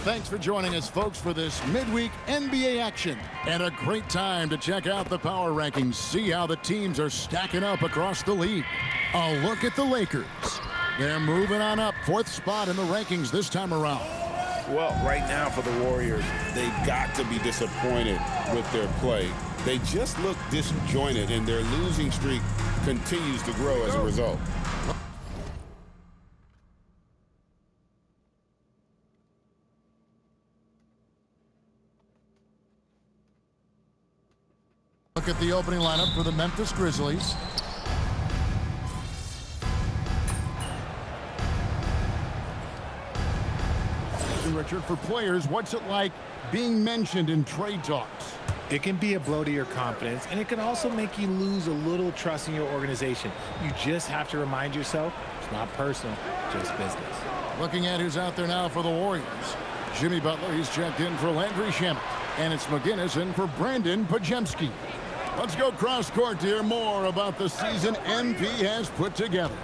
Thanks for joining us, folks, for this midweek NBA action. And a great time to check out the power rankings, see how the teams are stacking up across the league. A look at the Lakers. They're moving on up, 4th spot in the rankings this time around. Well, right now for the Warriors, they've got to be disappointed with their play. They just look disjointed, and their losing streak continues to grow as a result. Look at the opening lineup for the Memphis Grizzlies. Richard, for players, what's it like being mentioned in trade talks? It can be a blow to your confidence, and it can also make you lose a little trust in your organization. You just have to remind yourself it's not personal, just business. Looking at who's out there now for the Warriors. Jimmy Butler, he's checked in for Landry Shamet. And it's McGinnis in for Brandon Pajemski. Let's go cross court to hear more about the season MP has put together.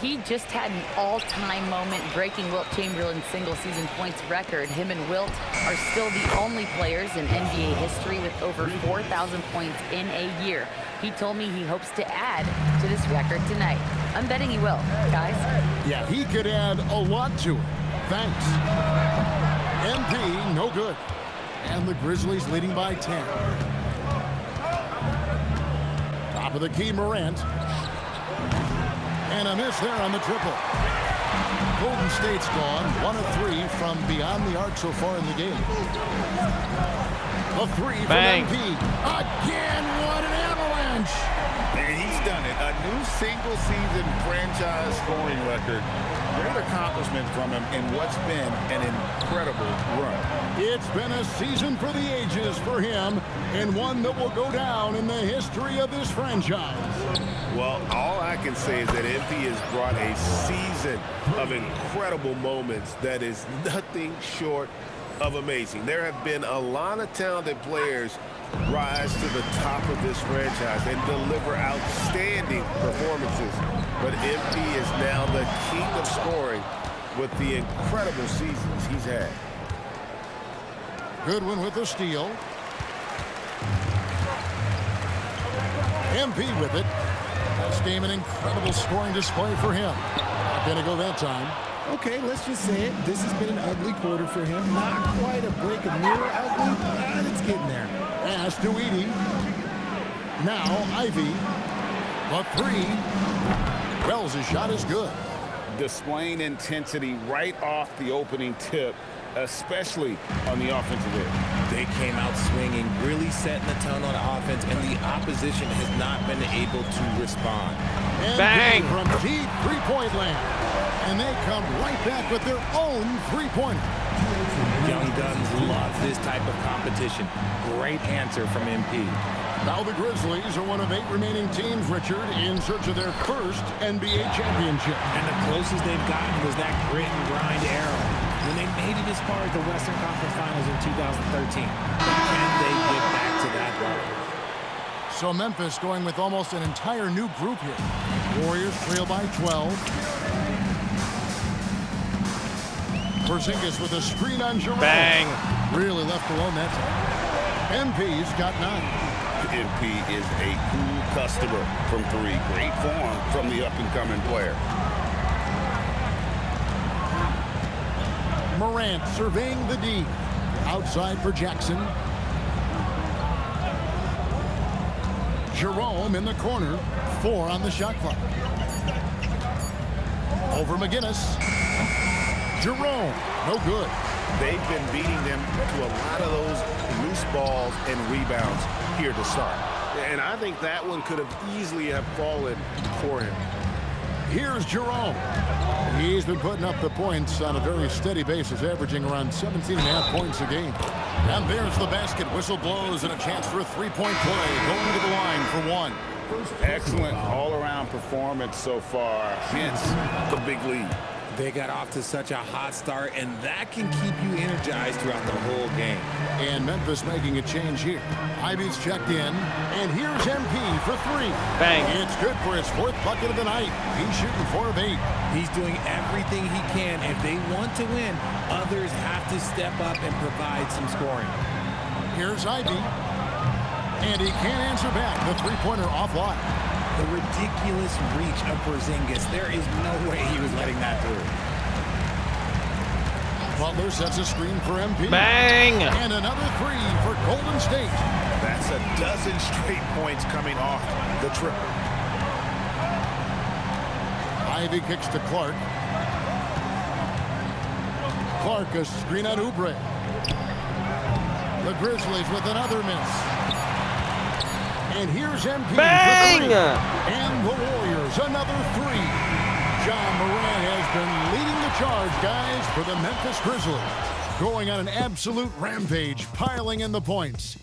He just had an all-time moment breaking Wilt Chamberlain's single-season points record. Him and Wilt are still the only players in NBA history with over 4,000 points in a year. He told me he hopes to add to this record tonight. I'm betting he will, guys. Yeah, he could add a lot to it. Thanks. MP, no good. And the Grizzlies leading by 10. Top of the key, Morant. And a miss there on the triple. Golden State's gone 1 of 3 from beyond the arc so far in the game. A 3 from MP. Again, what an avalanche! And he's done it. A new single-season franchise scoring record. Great accomplishment from him in what's been an incredible run. It's been a season for the ages for him, and one that will go down in the history of this franchise. Well, all I can say is that MP has brought a season of incredible moments that is nothing short of amazing. There have been a lot of talented players rise to the top of this franchise and deliver outstanding performances. But MP is now the king of scoring with the incredible seasons he's had. Goodwin with the steal. MP with it. This game an incredible scoring display for him. Not going to go that time. Okay, let's just say it. This has been an ugly quarter for him. Not quite a break of mirror ugly, but it's getting there. Pass to Edey. Now Ivy. A 3. Wells' shot is good. Displaying intensity right off the opening tip, especially on the offensive end. They came out swinging, really setting the tone on offense, and the opposition has not been able to respond. And bang! From deep three-point land. And they come right back with their own three-pointer. Young Guns love this type of competition. Great answer from MP. Now the Grizzlies are one of 8 remaining teams, Richard, in search of their first NBA championship. And the closest they've gotten was that grit and grind era when they made it as far as the Western Conference Finals in 2013. But can they get back to that level? So Memphis going with almost an entire new group here. Warriors trail by 12. Porzingis with a screen on Jerome. Bang! Really left alone that time. MP's got 9. MP is a cool customer from 3. Great form from the up-and-coming player. Morant surveying the D. Outside for Jackson. Jerome in the corner. 4 on the shot clock. Over McGinnis. Jerome, no good. They've been beating them to a lot of those loose balls and rebounds here to start. And I think that one could have easily have fallen for him. Here's Jerome. He's been putting up the points on a very steady basis, averaging around 17.5 points a game. And there's the basket. Whistle blows and a chance for a three-point play. Going to the line for 1. Excellent all-around performance so far, hence the big lead. They got off to such a hot start, and that can keep you energized throughout the whole game. And Memphis making a change here. Ivy's checked in, and here's MP for three. Bang. It's good for his fourth bucket of the night. He's shooting 4 of 8. He's doing everything he can. If they want to win, others have to step up and provide some scoring. Here's Ivy, and he can't answer back. The three-pointer offline. The ridiculous reach of Porzingis. There is no way he was letting that through. Butler sets a screen for MP. Bang! And another three for Golden State. That's a dozen straight points coming off the triple. Ivy kicks to Clark. Clark a screen on Oubre. The Grizzlies with another miss. And here's MP Bang! for three. And the Warriors another three. John Morant has been leading the charge, guys, for the Memphis Grizzlies. Going on an absolute rampage, piling in the points.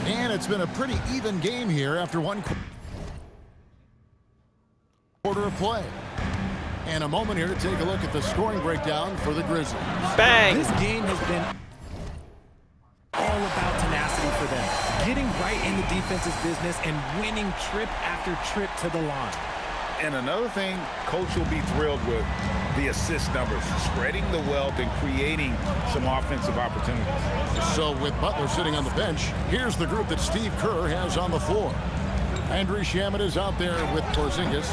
And it's been a pretty even game here after one quarter of play. And a moment here to take a look at the scoring breakdown for the Grizzlies. Bang! This game has been all about tenacity for them. Getting right in the defense's business and winning trip after trip to the line. And another thing Coach will be thrilled with, the assist numbers, spreading the wealth and creating some offensive opportunities. So with Butler sitting on the bench, here's the group that Steve Kerr has on the floor. Andrew Shamet is out there with Porzingis.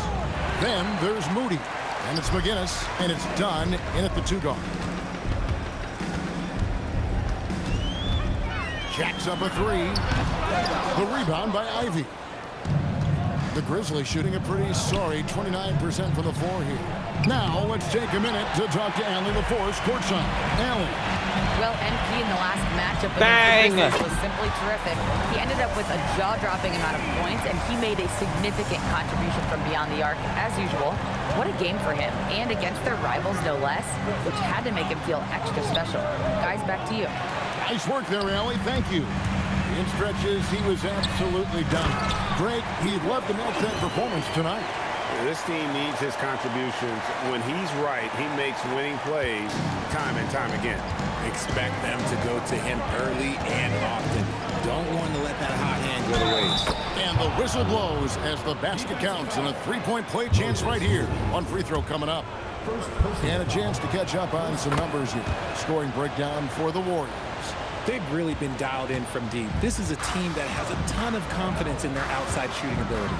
Then there's Moody. And it's McGinnis, and it's Dunn in at the 2-guard. Jacks up a three. The rebound by Ivy. The Grizzlies shooting a pretty sorry 29% from the floor here. Now let's take a minute to talk to Allie LaForce courtside. Allie. Well, NP in the last matchup Bang! against the Grizzlies was simply terrific. He ended up with a jaw-dropping amount of points, and he made a significant contribution from beyond the arc, as usual. What a game for him, and against their rivals, no less, which had to make him feel extra special. Guys, back to you. Nice work there, Allie. Thank you. In stretches, he was absolutely done. Greg, he'd love to match that performance tonight. This team needs his contributions. When he's right, he makes winning plays time and time again. Expect them to go to him early and often. Don't want to let that hot hand go to waste. And the whistle blows as the basket counts, and a three-point play chance right here. One free throw coming up. And a chance to catch up on some numbers here. Scoring breakdown for the Warriors. They've really been dialed in from deep. This is a team that has a ton of confidence in their outside shooting ability.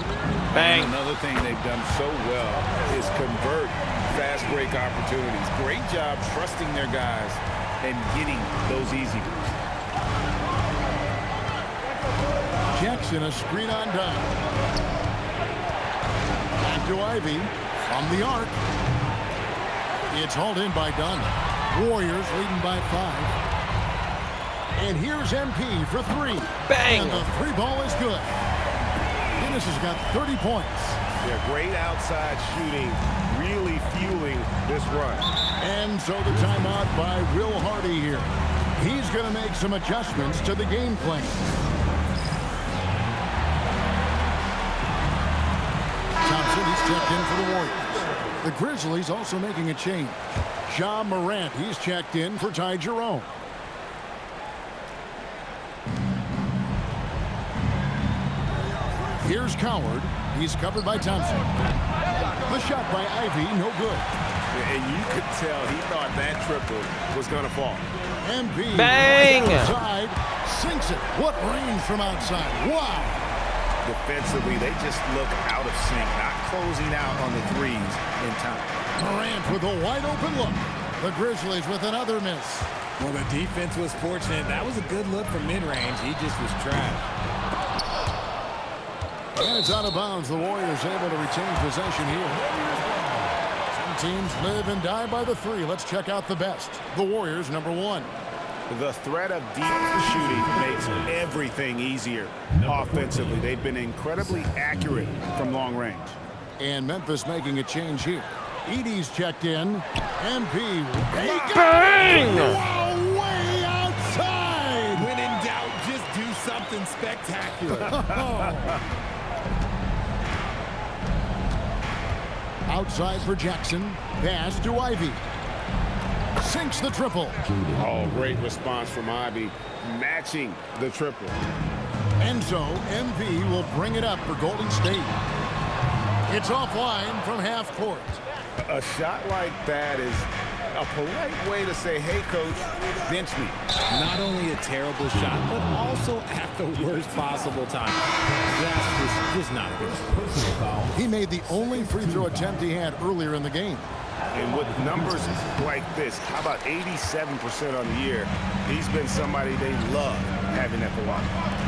Bang! And another thing they've done so well is convert fast break opportunities. Great job trusting their guys and getting those easy ones. Jackson, a screen on down. Back to Ivy from the arc. It's hauled in by Dunn. Warriors leading by 5. And here's MP for three. Bang! And the three ball is good. Guinness has got 30 points. Yeah, great outside shooting, really fueling this run. And so the timeout by Will Hardy here. He's going to make some adjustments to the game plan. Thompson, he's checked in for the Warriors. The Grizzlies also making a change. John Morant, he's checked in for Ty Jerome. Here's Coward. He's covered by Thompson. The shot by Ivy, no good. And you could tell he thought that triple was going to fall. MP Bang! right outside, sinks it. What range from outside. Wow. Defensively, they just look out of sync, not closing out on the threes in time. Morant with a wide open look. The Grizzlies with another miss. Well, the defense was fortunate. That was a good look from mid-range. He just was trash. And it's out of bounds. The Warriors able to retain possession here. Some teams live and die by the three. Let's check out the best. The Warriors, number 1. The threat of deep shooting makes everything easier offensively. They've been incredibly accurate from long range. And Memphis making a change here. Edey's checked in. MP. Bang! Wow, way outside. When in doubt, just do something spectacular. Outside for Jackson. Pass to Ivy. Sinks the triple. Oh, great response from Ivy, matching the triple. And so MP will bring it up for Golden State. It's offline from half court. A shot like that is a polite way to say, hey, coach, bench me. Not only a terrible shot, but also at the worst possible time. That's just not good. He made the only free throw attempt he had earlier in the game. And with numbers like this, how about 87% on the year? He's been somebody they love having at the line.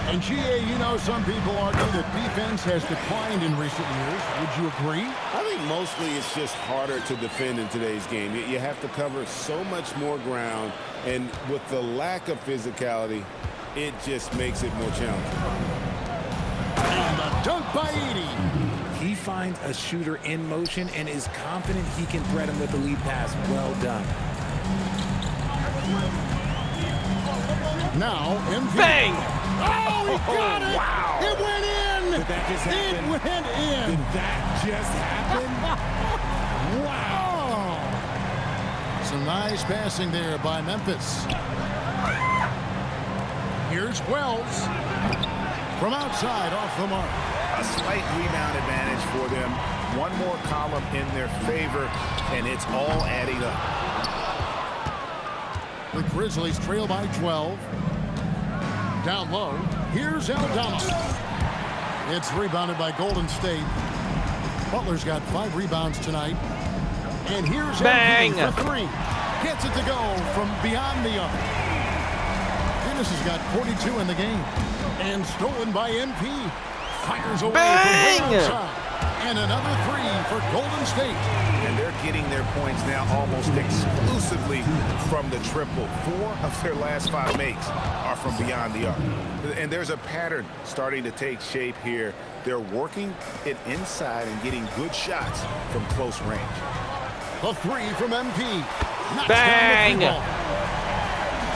And GA, you know, some people argue that defense has declined in recent years. Would you agree? I think mostly it's just harder to defend in today's game. You have to cover so much more ground, and with the lack of physicality, it just makes it more challenging. And the dunk by Edey. He finds a shooter in motion and is confident he can thread him with the lead pass. Well done. Now, MP. Bang! Oh, he got it! Wow! It went in! Did that just happen? It went in! Did that just happen? Wow! Some nice passing there by Memphis. Here's Wells. From outside, off the mark. A slight rebound advantage for them. One more column in their favor, and it's all adding up. The Grizzlies trail by 12. Down low, here's Aldama. It's rebounded by Golden State. Butler's got 5 rebounds tonight. And here's Bang! MP for 3. Gets it to go from beyond the arc. Guinness has got 42 in the game. And stolen by MP. Fires away Bang! from way outside. And another 3 for Golden State. And they're getting their points now almost exclusively from the triple. 4 of their last 5 makes are from beyond the arc. And there's a pattern starting to take shape here. They're working it inside and getting good shots from close range. The 3 from MP. Knocks Bang! down the 3 ball.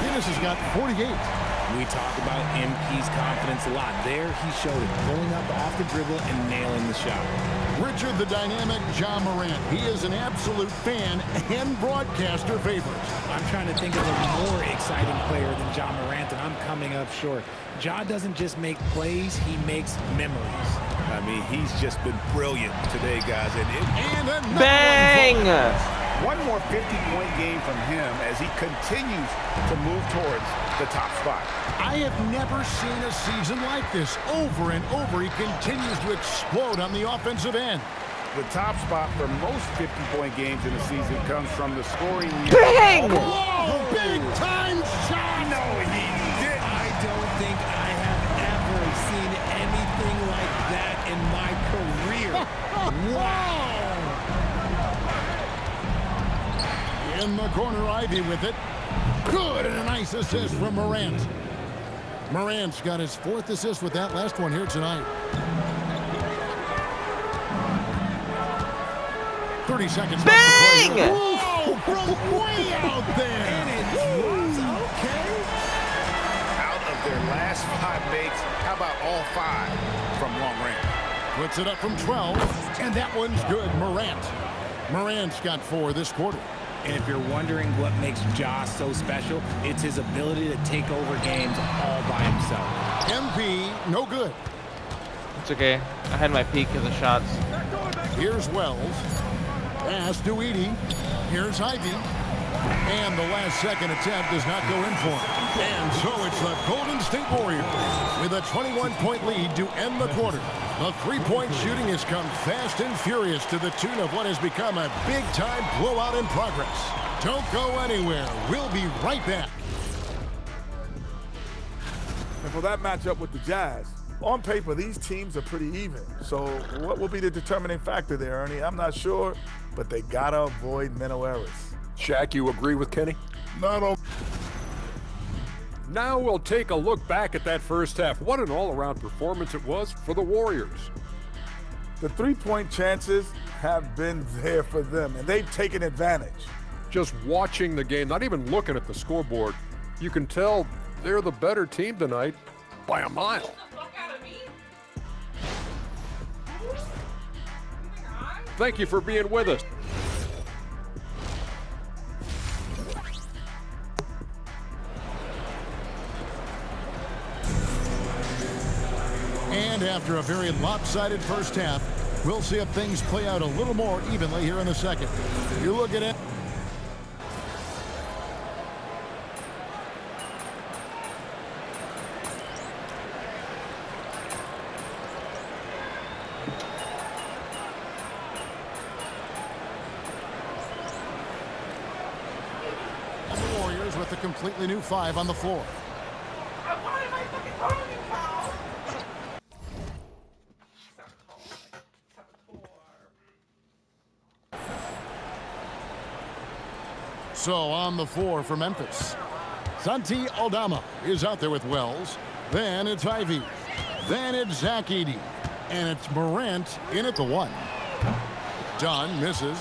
Guinness has got 48. We talk about MP's confidence a lot. There he showed it, pulling up off the dribble and nailing the shot. Richard the dynamic John Morant. He is an absolute fan and broadcaster favorite. I'm trying to think of a more exciting player than John Morant, and I'm coming up short. Ja doesn't just make plays, he makes memories. I mean, he's just been brilliant today, guys. And another Bang! One more 50-point game from him as he continues to move towards the top spot. I have never seen a season like this. Over and over, he continues to explode on the offensive end. The top spot for most 50-point games in the season comes from the scoring. Bang! Whoa, big time shot! No, he didn't. I don't think I have ever seen anything like that in my career. Wow! In the corner, Ivy with it. Good, and a nice assist from Morant. Morant's got his 4th assist with that last one here tonight. 30 seconds left to play. Bang! Whoa, from way out there. And it drops, okay. Out of their last 5 makes, how about all 5 from long range? Puts it up from 12, and that one's good. Morant's got 4 this quarter. And if you're wondering what makes Ja so special, it's his ability to take over games all by himself. MP, no good. It's okay. I had my peak of the shots. Here's Wells. Pass to Edey. Here's Ivy. And the last second attempt does not go in for him. And so it's the Golden State Warriors with a 21-point lead to end the quarter. The three-point shooting has come fast and furious to the tune of what has become a big-time blowout in progress. Don't go anywhere. We'll be right back. And for that matchup with the Jazz, on paper, these teams are pretty even. So what will be the determining factor there, Ernie? I'm not sure, but they got to avoid mental errors. Shaq, you agree with Kenny? Not on. Now we'll take a look back at that first half. What an all-around performance it was for the Warriors. The three-point chances have been there for them, and they've taken advantage. Just watching the game, not even looking at the scoreboard, you can tell they're the better team tonight by a mile. Thank you for being with us. And after a very lopsided first half, we'll see if things play out a little more evenly here in the second. You look at it. And the Warriors with a completely new 5 on the floor. So on the floor for Memphis, Santi Aldama is out there with Wells. Then it's Ivy. Then it's Zach Edey. And it's Morant in at the 1. Dunn misses.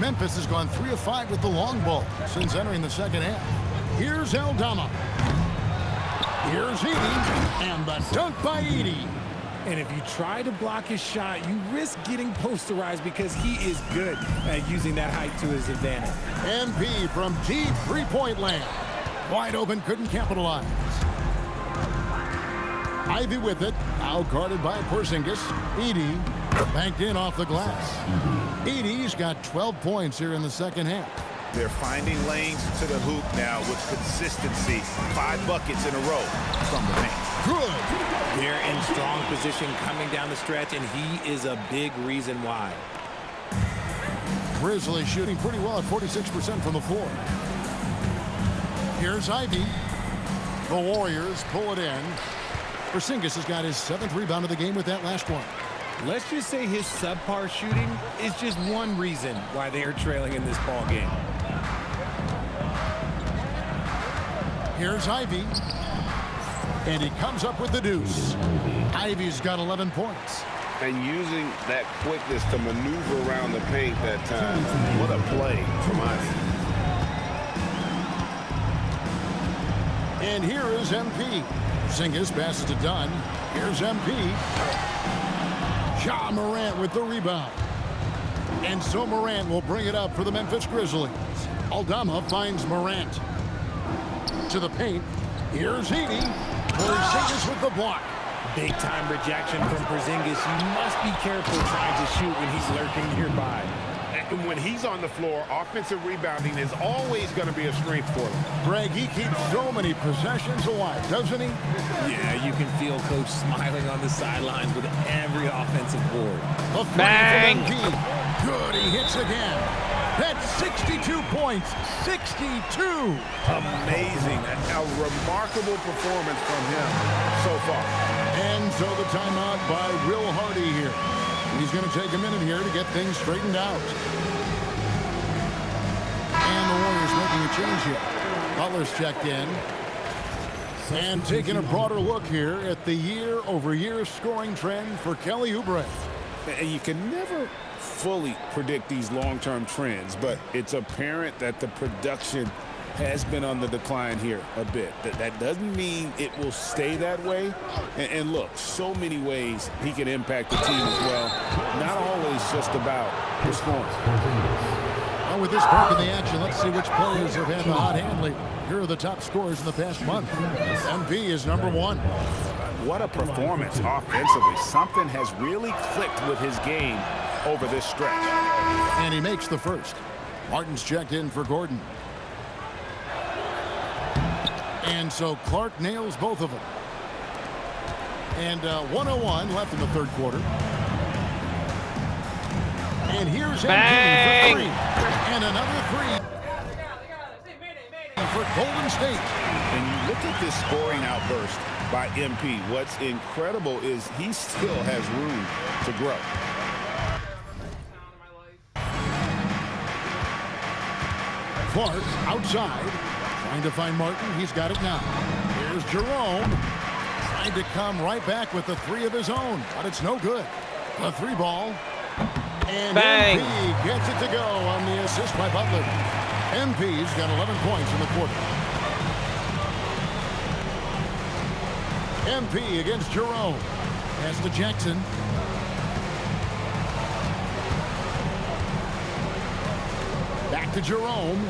Memphis has gone 3 of 5 with the long ball since entering the second half. Here's Aldama. Here's Edey. And the dunk by Edey. And if you try to block his shot, you risk getting posterized because he is good at using that height to his advantage. MP from deep three-point land. Wide open, couldn't capitalize. Ivy with it, out guarded by Porzingis. Edey banked in off the glass. Edey's got 12 points here in the second half. They're finding lanes to the hoop now with consistency. 5 buckets in a row from the paint. Good. They're in strong position coming down the stretch, and he is a big reason why. Grizzlies shooting pretty well at 46% from the floor. Here's Ivy. The Warriors pull it in. Porzingis has got his 7th rebound of the game with that last one. Let's just say his subpar shooting is just one reason why they are trailing in this ball game. Here's Ivy. And he comes up with the deuce. Ivy's got 11 points. And using that quickness to maneuver around the paint that time. What a play from Ivy. And here is MP. Porzingis passes to Dunn. Here's MP. Ja Morant with the rebound. And so Morant will bring it up for the Memphis Grizzlies. Aldama finds Morant. To the paint. Here's Edey. Porzingis with the block. Big-time rejection from Porzingis. You must be careful trying to shoot when he's lurking nearby. And when he's on the floor, offensive rebounding is always going to be a strength for them. Greg, he keeps so many possessions alive, doesn't he? Yeah, you can feel Coach smiling on the sidelines with every offensive board. A Bang! Good, he hits again. That's 62 points. 62. Amazing. A remarkable performance from him so far. And so the timeout by Will Hardy here. He's going to take a minute here to get things straightened out. And the Warriors making a change here. Butler's checked in. And taking a broader look here at the year-over-year scoring trend for Kelly Oubre. And you can never fully predict these long-term trends, but it's apparent that the production has been on the decline here a bit. That doesn't mean it will stay that way. And look, so many ways he can impact the team as well. Not always just about the scoring. Well, with this break in the action, let's see which players have had the hot hand lately. Here are the top scorers in the past month. MP is number 1. What a performance offensively. Something has really clicked with his game over this stretch. And he makes the first. Martin's checked in for Gordon. And so Clark nails both of them. And 101 left in the third quarter. And here's MP for 3. And another 3 for Golden State. And you look at this scoring outburst by MP. What's incredible is he still has room to grow. Clark outside, trying to find Martin. He's got it now. Here's Jerome, trying to come right back with the 3 of his own, but it's no good. The 3 ball. And Bang. MP gets it to go on the assist by Butler. MP's got 11 points in the quarter. MP against Jerome. Pass to Jackson. to Jerome.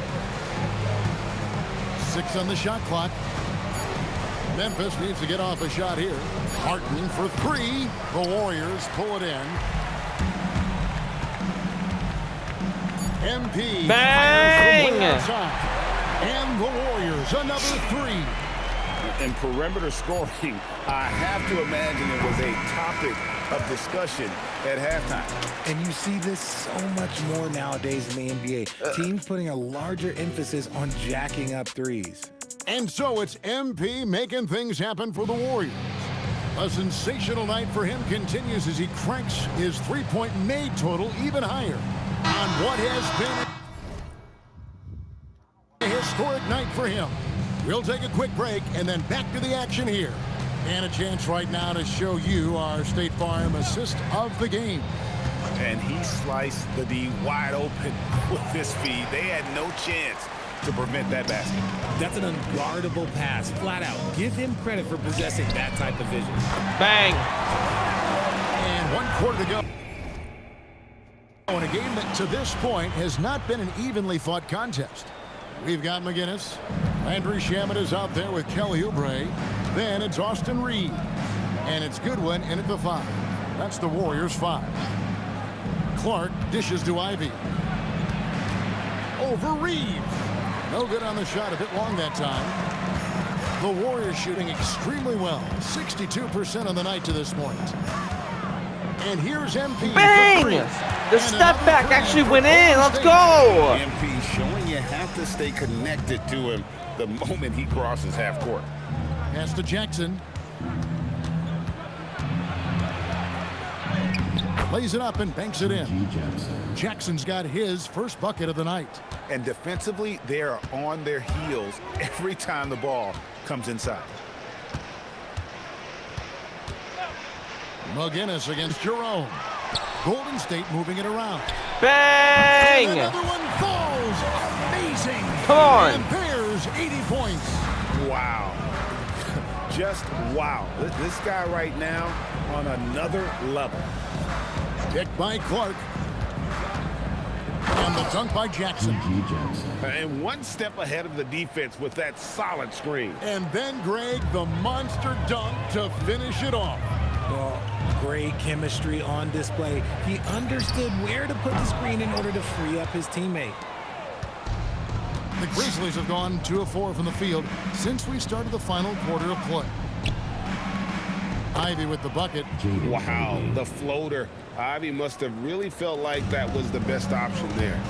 6 on the shot clock. Memphis needs to get off a shot here. Martin for 3. The Warriors pull it in. MP Bang! fires from way outside. And the Warriors another 3. And perimeter scoring, I have to imagine it was a topic of discussion at halftime. And you see this so much more nowadays in the NBA. Teams putting a larger emphasis on jacking up threes. And so it's MP making things happen for the Warriors. A sensational night for him continues as he cranks his three-point made total even higher on what has been a historic night for him. We'll take a quick break and then back to the action here. And a chance right now to show you our State Farm assist of the game. And he sliced the D wide open with this feed. They had no chance to prevent that basket. That's an unguardable pass, flat out. Give him credit for possessing that type of vision. Bang! And 1 quarter to go. In a game that to this point has not been an evenly fought contest. We've got McGinnis. Landry Shamet is out there with Kelly Oubre. Then it's Austin Reed. And it's Goodwin in at the 5. That's the Warriors' 5. Clark dishes to Ivy. Over Reed. No good on the shot, a bit long that time. The Warriors shooting extremely well. 62% on the night to this point. And here's MP. Bang! The step back actually went in. Let's go! MP showing you have to stay connected to him the moment he crosses half court. Pass to Jackson. Lays it up and banks it in. Jackson's got his first bucket of the night. And defensively, they are on their heels every time the ball comes inside. McGinnis against Jerome. Golden State moving it around. Bang! And another one falls. Amazing. Come on. And Bears 80 points. Wow. Just wow. This guy right now on another level. Picked by Clark. And the dunk by Jackson. And one step ahead of the defense with that solid screen. And then Greg, the monster dunk to finish it off. Well, great chemistry on display. He understood where to put the screen in order to free up his teammate. The Grizzlies have gone 2 of 4 from the field since we started the final quarter of play. Ivy with the bucket. Wow, the floater. Ivy must have really felt like that was the best option there.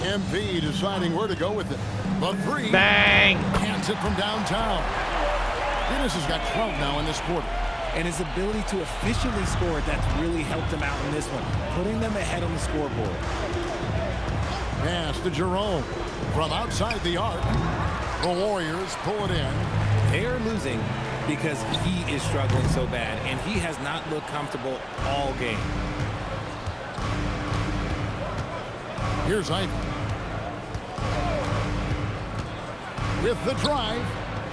MP deciding where to go with it. The 3. Bang! Hands it from downtown. Guinness has got 12 now in this quarter. And his ability to efficiently score, that's really helped him out in this one, putting them ahead on the scoreboard. Pass to Jerome. From outside the arc, the Warriors pull it in. They are losing because he is struggling so bad, and he has not looked comfortable all game. Here's Ivy. With the drive,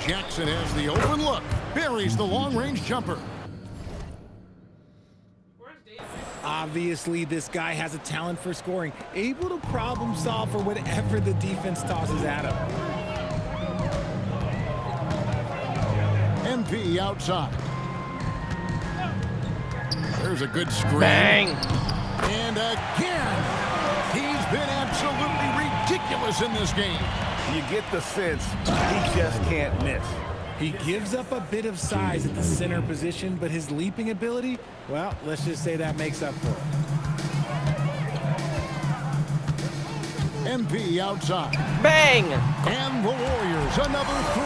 Jackson has the open look. Buries the long-range jumper. Obviously, this guy has a talent for scoring, able to problem solve for whatever the defense tosses at him. MP outside. There's a good screen. Bang! And again, he's been absolutely ridiculous in this game. You get the sense he just can't miss. He gives up a bit of size at the center position, but his leaping ability, well, let's just say that makes up for it. MP outside. Bang! And the Warriors, another 3.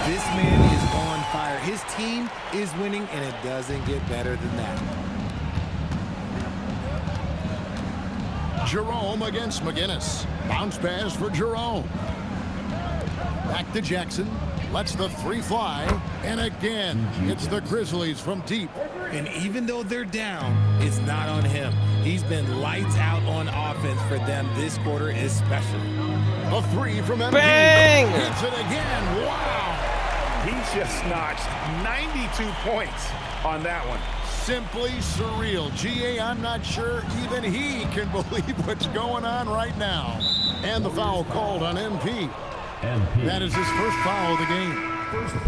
This man is on fire. His team is winning, and it doesn't get better than that. Jerome against McGinnis. Bounce pass for Jerome. Back to Jackson. Lets the 3 fly. And again, it's the Grizzlies from deep. And even though they're down, it's not on him. He's been lights out on offense for them this quarter especially. A 3 from MP. Bang! Hits it again. Wow. He just notched 92 points on that one. simply surreal. GA, I'm not sure even he can believe what's going on right now. And the foul called on MP. That is his first foul of the game.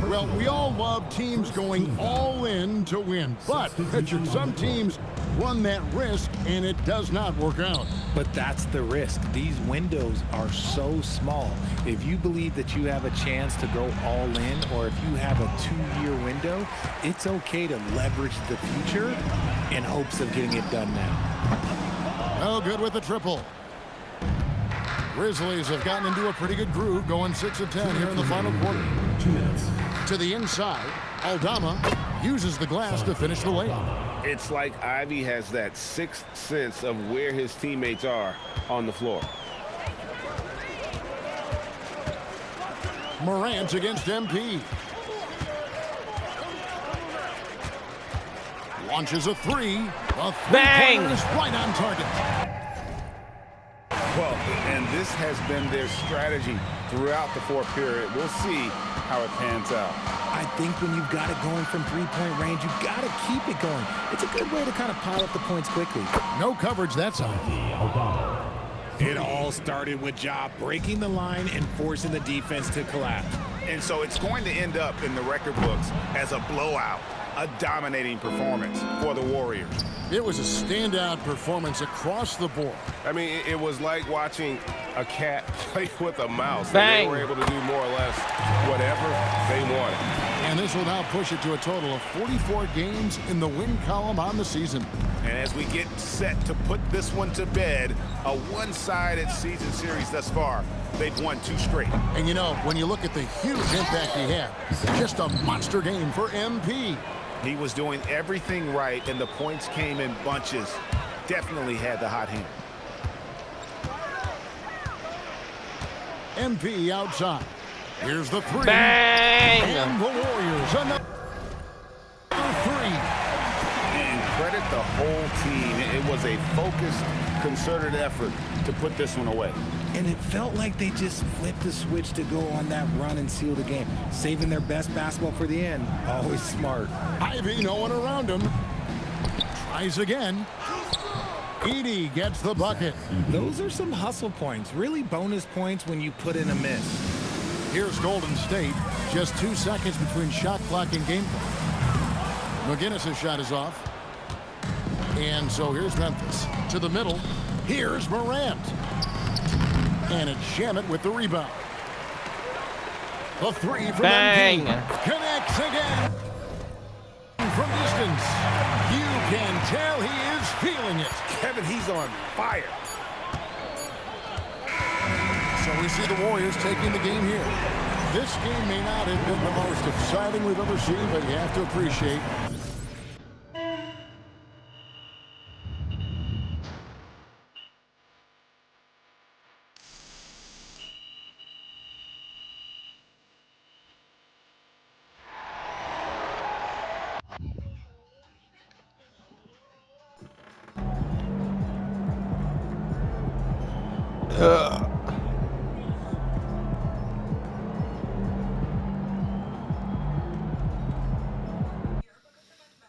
Well, we all love teams going all in to win, but Richard, some teams run that risk and it does not work out. But that's the risk. These windows are so small. If you believe that you have a chance to go all in, or if you have a 2-year window, it's okay to leverage the future in hopes of getting it done now. Oh, good with the triple. Grizzlies have gotten into a pretty good groove, going 6 of 10 here in the final quarter. 2 minutes. To the inside, Aldama uses the glass to finish the layup. It's like Ivy has that sixth sense of where his teammates are on the floor. Morant against MP. Launches a three. A Bang! three-pointer is right on target. Well, and this has been their strategy throughout the fourth period. We'll see how it pans out. I think when you've got it going from three-point range, you've got to keep it going. It's a good way to kind of pile up the points quickly. No coverage that side. It all started with Ja breaking the line and forcing the defense to collapse. And so it's going to end up in the record books as a blowout, a dominating performance for the Warriors. It was a standout performance across the board. I mean, it was like watching a cat play with a mouse. Bang. They were able to do more or less whatever they wanted. And this will now push it to a total of 44 games in the win column on the season. And as we get set to put this one to bed, a one-sided season series thus far, they've won 2 straight. And you know, when you look at the huge impact he had, just a monster game for MP. He was doing everything right, and the points came in bunches. Definitely had the hot hand. MP outside. Here's the three. Bang! And the Warriors another three. And credit the whole team. It was a focused, concerted effort to put this one away. And it felt like they just flipped the switch to go on that run and seal the game. Saving their best basketball for the end. Always smart. Ivy, no one around him. Tries again. Edey gets the bucket. Those are some hustle points. Really bonus points when you put in a miss. Here's Golden State. Just 2 seconds between shot clock and game clock. McGinnis' shot is off. And so here's Memphis. To the middle. Here's Morant. And it's Shamet with the rebound. The three from Bang! MP. Connects again. From distance. You can tell he is feeling it. Kevin, he's on fire. So we see the Warriors taking the game here. This game may not have been the most exciting we've ever seen, but you have to appreciate.